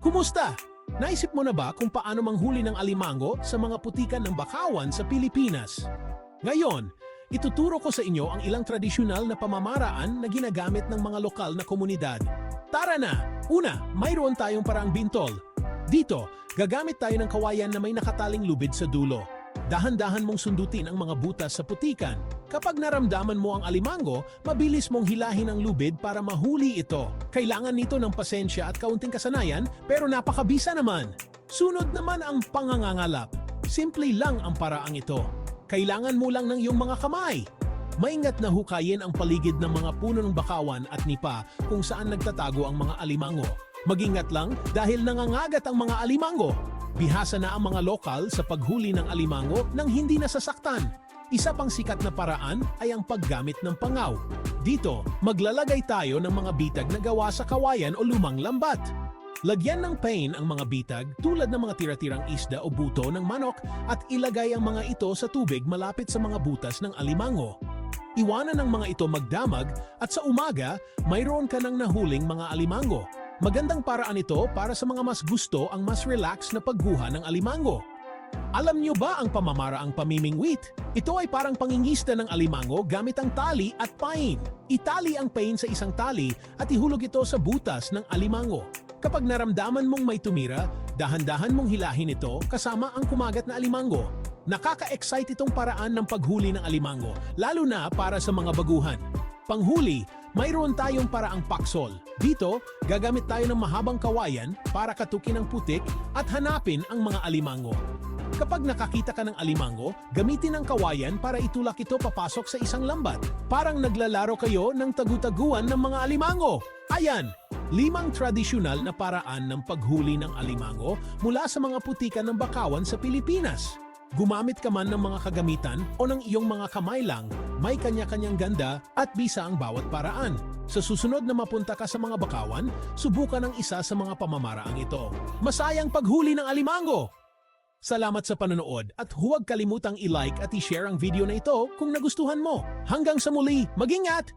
Kumusta? Naisip mo na ba kung paano manghuli ng alimango sa mga putikan ng bakawan sa Pilipinas? Ngayon, ituturo ko sa inyo ang ilang tradisyonal na pamamaraan na ginagamit ng mga lokal na komunidad. Tara na! Una, mayroon tayong paraang bintol. Dito, gagamit tayo ng kawayan na may nakataling lubid sa dulo. Dahan-dahan mong sundutin ang mga butas sa putikan. Kapag naramdaman mo ang alimango, mabilis mong hilahin ang lubid para mahuli ito. Kailangan nito ng pasensya at kaunting kasanayan, pero napakabisa naman. Sunod naman ang pangangangalap. Simple lang ang paraang ito. Kailangan mo lang ng iyong mga kamay. Maingat na hukayin ang paligid ng mga puno ng bakawan at nipa kung saan nagtatago ang mga alimango. Mag-ingat lang dahil nangangagat ang mga alimango. Bihasa na ang mga lokal sa paghuli ng alimango nang hindi nasasaktan. Isa pang sikat na paraan ay ang paggamit ng pangaw. Dito, maglalagay tayo ng mga bitag na gawa sa kawayan o lumang lambat. Lagyan ng pain ang mga bitag tulad ng mga tira-tirang isda o buto ng manok at ilagay ang mga ito sa tubig malapit sa mga butas ng alimango. Iwanan ang mga ito magdamag at sa umaga, mayroon ka ng nahuling mga alimango. Magandang paraan ito para sa mga mas gusto ang mas relax na pagguha ng alimango. Alam nyo ba ang pamamaraang pamimingwit? Ito ay parang pangingista ng alimango gamit ang tali at pain. Itali ang pain sa isang tali at ihulog ito sa butas ng alimango. Kapag naramdaman mong may tumira, dahan-dahan mong hilahin ito kasama ang kumagat na alimango. Nakaka-excite itong paraan ng paghuli ng alimango, lalo na para sa mga baguhan. Panghuli, mayroon tayong paraang paksol. Dito, gagamit tayo ng mahabang kawayan para katukin ang putik at hanapin ang mga alimango. Kapag nakakita ka ng alimango, gamitin ang kawayan para itulak ito papasok sa isang lambat. Parang naglalaro kayo ng tagutaguan ng mga alimango. Ayan! 5 tradisyonal na paraan ng paghuli ng alimango mula sa mga putikan ng bakawan sa Pilipinas. Gumamit ka man ng mga kagamitan o ng iyong mga kamay lang, may kanya-kanyang ganda at bisa ang bawat paraan. Sa susunod na mapunta ka sa mga bakawan, subukan ang isa sa mga pamamaraang ito. Masayang paghuli ng alimango! Salamat sa panonood at huwag kalimutang i-like at i-share ang video na ito kung nagustuhan mo. Hanggang sa muli, mag-ingat!